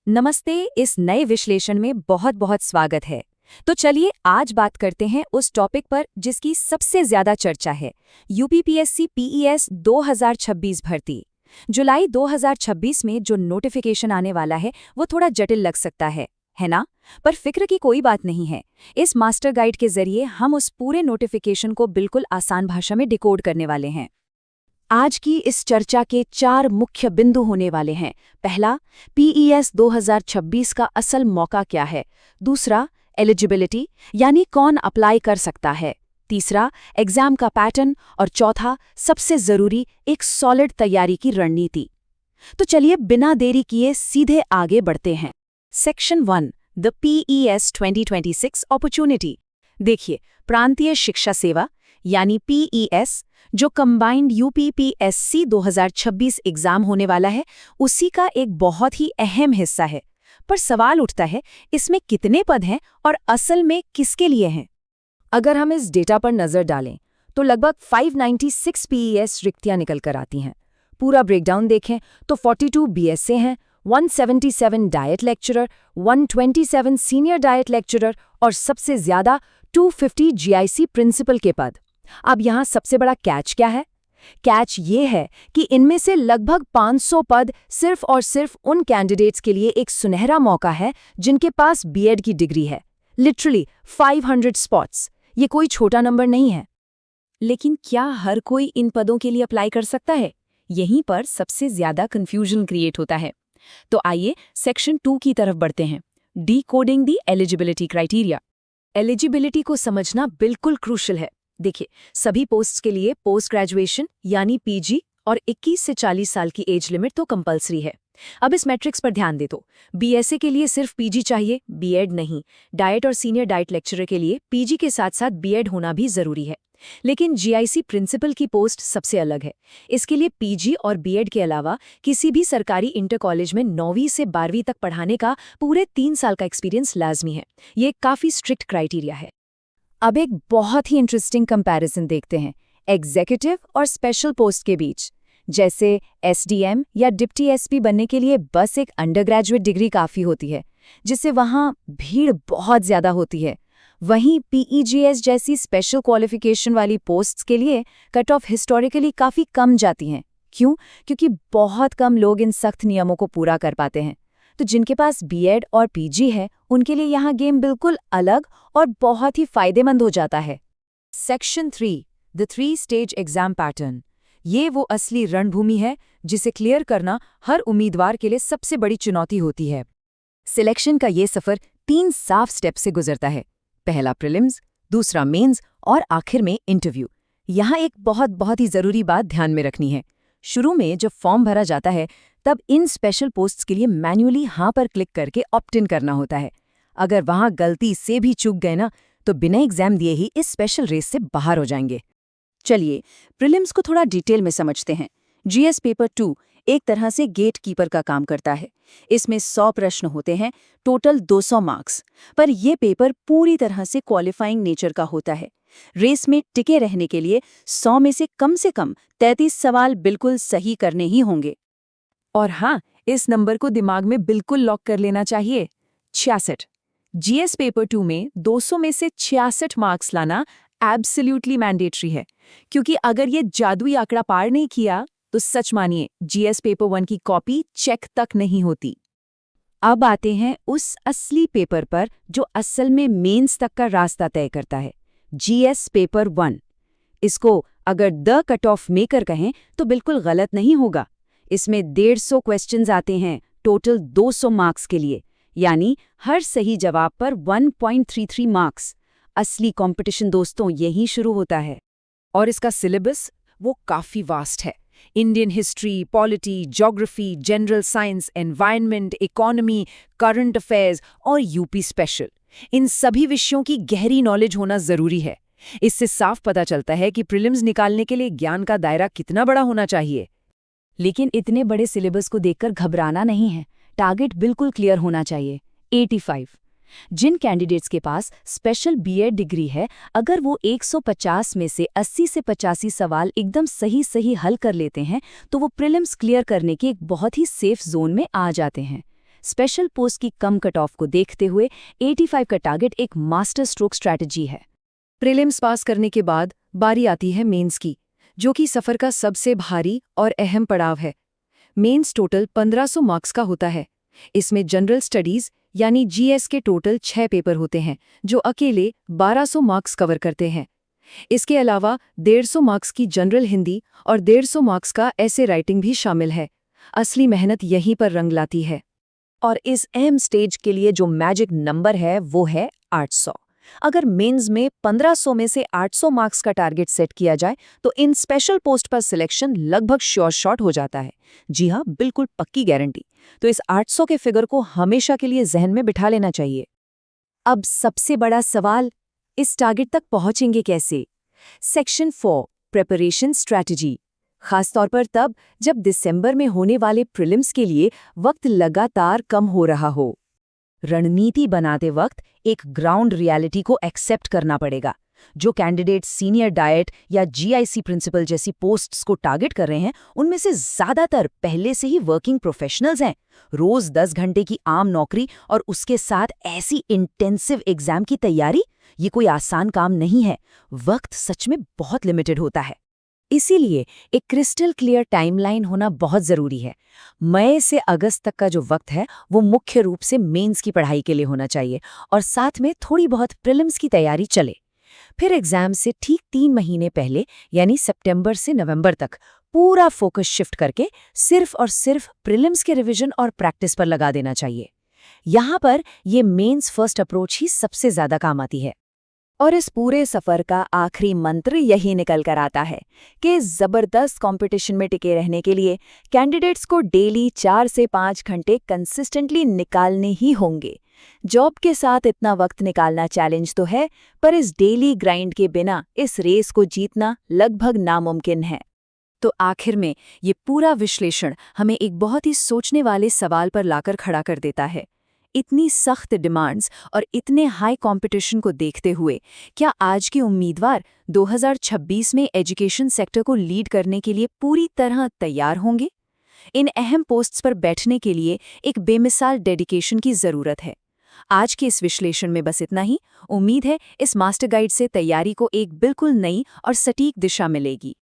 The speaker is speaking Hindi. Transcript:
नमस्ते। इस नए विश्लेषण में बहुत बहुत स्वागत है। तो चलिए आज बात करते हैं उस टॉपिक पर जिसकी सबसे ज्यादा चर्चा है, यूपीपीएससी पीईएस 2026 भर्ती। जुलाई 2026 में जो नोटिफिकेशन आने वाला है वो थोड़ा जटिल लग सकता है ना? पर फिक्र की कोई बात नहीं है। इस मास्टर गाइड के जरिए हम उस पूरे नोटिफिकेशन को बिल्कुल आसान भाषा में डिकोड करने वाले हैं। आज की इस चर्चा के 4 मुख्य बिंदु होने वाले हैं। पहला, पीईएस 2026 का असल मौका क्या है। दूसरा, एलिजिबिलिटी यानी कौन अप्लाई कर सकता है। तीसरा, एग्जाम का पैटर्न। और चौथा, सबसे जरूरी, एक सॉलिड तैयारी की रणनीति। तो चलिए बिना देरी किए सीधे आगे बढ़ते हैं। Section 1, the PES 2026 opportunity. देखिए, प्रांतीय शिक्षा सेवा यानी पीईएस जो कंबाइंड यूपीपीएससी 2026 एग्जाम होने वाला है, उसी का एक बहुत ही अहम हिस्सा है। पर सवाल उठता है, इसमें कितने पद हैं और असल में किसके लिए हैं? अगर हम इस डेटा पर नजर डालें तो लगभग 596 पीईएस रिक्तियां निकल कर आती हैं। पूरा ब्रेकडाउन देखें तो 42 बीएसए हैं, 177 diet lecturer, 127 senior diet lecturer और सबसे ज्यादा 250 जीआईसी प्रिंसिपल के पद। अब यहाँ सबसे बड़ा कैच क्या है? कैच ये है कि इनमें से लगभग 500 पद सिर्फ और सिर्फ उन कैंडिडेट्स के लिए एक सुनहरा मौका है जिनके पास बीएड की डिग्री है। लिटरली 500 स्पॉट्स, ये कोई छोटा नंबर नहीं है। लेकिन क्या हर कोई इन पदों के लिए अप्लाई कर सकता है? यहीं पर सबसे ज्यादा कंफ्यूजन क्रिएट होता है। तो आइए सेक्शन 2 की तरफ बढ़ते हैं, डीकोडिंग दी एलिजिबिलिटी क्राइटेरिया। एलिजिबिलिटी को समझना बिल्कुल क्रूशल है। देखिए, सभी पोस्ट्स के लिए पोस्ट ग्रेजुएशन यानी पीजी और 21 से 40 साल की एज लिमिट तो कंपलसरी है। अब इस मैट्रिक्स पर ध्यान दे तो बीएसए के लिए सिर्फ पीजी चाहिए, बीएड नहीं। डाइट और सीनियर डाइट लेक्चरर के लिए पीजी के साथ साथ बीएड होना भी जरूरी है। लेकिन जीआईसी प्रिंसिपल की पोस्ट सबसे अलग है। इसके लिए पीजी और बीएड के अलावा किसी भी सरकारी इंटर कॉलेज में 9वीं से 12वीं तक पढ़ाने का पूरे 3 साल का एक्सपीरियंस लाजमी है। ये काफी स्ट्रिक्ट क्राइटेरिया है। अब एक बहुत ही इंटरेस्टिंग कंपैरिजन देखते हैं एग्जीक्यूटिव और स्पेशल पोस्ट के बीच। जैसे एसडीएम या डिप्टी एसपी बनने के लिए बस एक अंडरग्रेजुएट डिग्री काफ़ी होती है, जिससे वहाँ भीड़ बहुत ज़्यादा होती है। वहीं पीईजीएस जैसी स्पेशल क्वालिफिकेशन वाली पोस्ट्स के लिए कट ऑफ हिस्टोरिकली काफ़ी कम जाती हैं। क्यों? क्योंकि बहुत कम लोग इन सख्त नियमों को पूरा कर पाते हैं। तो जिनके पास बीएड और पीजी है, उनके लिए यहाँ गेम बिल्कुल अलग और बहुत ही फायदेमंद हो जाता है। Section 3, the 3 stage exam pattern. ये वो असली रणभूमि है जिसे क्लियर करना हर उम्मीदवार के लिए सबसे बड़ी चुनौती होती है। सिलेक्शन का ये सफ़र 3 साफ स्टेप से गुजरता है। पहला प्रीलिम्स, दूसरा मेंस और आखिर में इंटरव्यू। यहाँ एक बहुत ही ज़रूरी बात ध्यान में रखनी है। शुरू में जब फॉर्म भरा जाता है तब इन स्पेशल पोस्ट्स के लिए मैन्युअली हाँ पर क्लिक करके ऑप्ट इन करना होता है। अगर वहाँ गलती से भी चूक गए ना, तो बिना एग्जाम दिए ही इस स्पेशल रेस से बाहर हो जाएंगे। चलिए प्रीलिम्स को थोड़ा डिटेल में समझते हैं। जीएस पेपर 2 एक तरह से गेट कीपर का काम करता है। इसमें 100 प्रश्न होते हैं, टोटल 200 मार्क्स। पर यह पेपर पूरी तरह से क्वालिफाइंग नेचर का होता है। रेस में टिके रहने के लिए 100 में से कम 33 सवाल बिल्कुल सही करने ही होंगे। और हाँ, इस नंबर को दिमाग में बिल्कुल लॉक कर लेना चाहिए, 66। जीएस पेपर 2 में 200 में से 66 मार्क्स लाना एब्सोल्युटली मैंडेटरी है, क्योंकि अगर ये जादुई आंकड़ा पार नहीं किया तो सच मानिए जीएस पेपर 1 की कॉपी चेक तक नहीं होती। अब आते हैं उस असली पेपर पर जो असल में मेंस तक का रास्ता तय करता है, जीएस पेपर 1। इसको अगर द कट ऑफ मेकर कहें तो बिल्कुल गलत नहीं होगा। इसमें 150 क्वेश्चंस आते हैं, टोटल 200 मार्क्स के लिए, यानी हर सही जवाब पर 1.33 मार्क्स। असली कंपटीशन दोस्तों यहीं शुरू होता है। और इसका सिलेबस वो काफ़ी वास्ट है। Indian history, polity, geography, general science, environment, economy, current affairs और यूपी स्पेशल, इन सभी विषयों की गहरी नॉलेज होना ज़रूरी है। इससे साफ पता चलता है कि प्रीलिम्स निकालने के लिए ज्ञान का दायरा कितना बड़ा होना चाहिए। लेकिन इतने बड़े सिलेबस को देखकर घबराना नहीं है। टारगेट बिल्कुल क्लियर होना चाहिए, 85। जिन कैंडिडेट्स के पास स्पेशल बीएड डिग्री है, अगर वो 150 में से 80 से 85 सवाल एकदम सही हल कर लेते हैं तो वो प्रीलिम्स क्लियर करने के एक बहुत ही सेफ जोन में आ जाते हैं। स्पेशल पोस्ट की कम कट ऑफ को देखते हुए 85 का टारगेट एक मास्टर स्ट्रोक स्ट्रैटेजी है। प्रीलिम्स पास करने के बाद बारी आती है मेंस की, जो कि सफ़र का सबसे भारी और अहम पड़ाव है। मेंस टोटल 1500 मार्क्स का होता है। इसमें जनरल स्टडीज़ यानी जीएस के टोटल 6 पेपर होते हैं, जो अकेले 1200 मार्क्स कवर करते हैं। इसके अलावा 150 मार्क्स की जनरल हिंदी और 150 मार्क्स का ऐसे राइटिंग भी शामिल है। असली मेहनत यहीं पर रंग लाती है। और इस अहम स्टेज के लिए जो मैजिक नंबर है वो है 800। अगर मेंस में 1500 में से 800 मार्क्स का टारगेट सेट किया जाए तो इन स्पेशल पोस्ट पर सिलेक्शन लगभग श्योर शॉट हो जाता है। जी हाँ, बिल्कुल पक्की गारंटी। तो इस 800 के फिगर को हमेशा के लिए जहन में बिठा लेना चाहिए। अब सबसे बड़ा सवाल, इस टारगेट तक पहुंचेंगे कैसे? सेक्शन 4 प्रिपरेशन स्ट्रैटेजी, खासतौर पर तब जब दिसंबर में होने वाले प्रीलिम्स के लिए वक्त लगातार कम हो रहा हो। रणनीति बनाते वक्त एक ग्राउंड रियलिटी को एक्सेप्ट करना पड़ेगा। जो कैंडिडेट सीनियर डाइट या जीआईसी प्रिंसिपल जैसी पोस्ट्स को टारगेट कर रहे हैं, उनमें से ज्यादातर पहले से ही वर्किंग प्रोफेशनल्स हैं। रोज 10 घंटे की आम नौकरी और उसके साथ ऐसी इंटेंसिव एग्जाम की तैयारी, ये कोई आसान काम नहीं है। वक्त सच में बहुत लिमिटेड होता है। इसीलिए एक क्रिस्टल क्लियर टाइमलाइन होना बहुत ज़रूरी है। मई से अगस्त तक का जो वक्त है वो मुख्य रूप से मेंस की पढ़ाई के लिए होना चाहिए और साथ में थोड़ी बहुत प्रीलिम्स की तैयारी चले। फिर एग्जाम से ठीक 3 महीने पहले यानी सितंबर से नवंबर तक पूरा फोकस शिफ्ट करके सिर्फ और सिर्फ प्रीलिम्स के रिवीजन और प्रैक्टिस पर लगा देना चाहिए। यहाँ पर ये मेंस फर्स्ट अप्रोच ही सबसे ज़्यादा काम आती है। और इस पूरे सफर का आखिरी मंत्र यही निकल कर आता है कि जबरदस्त कंपटीशन में टिके रहने के लिए कैंडिडेट्स को डेली 4 से 5 घंटे कंसिस्टेंटली निकालने ही होंगे। जॉब के साथ इतना वक्त निकालना चैलेंज तो है, पर इस डेली ग्राइंड के बिना इस रेस को जीतना लगभग नामुमकिन है। तो आखिर में ये पूरा विश्लेषण हमें एक बहुत ही सोचने वाले सवाल पर लाकर खड़ा कर देता है। इतनी सख्त डिमांड्स और इतने हाई कंपटीशन को देखते हुए क्या आज के उम्मीदवार 2026 में एजुकेशन सेक्टर को लीड करने के लिए पूरी तरह तैयार होंगे? इन अहम पोस्ट्स पर बैठने के लिए एक बेमिसाल डेडिकेशन की ज़रूरत है। आज के इस विश्लेषण में बस इतना ही। उम्मीद है इस मास्टर गाइड से तैयारी को एक बिल्कुल नई और सटीक दिशा मिलेगी।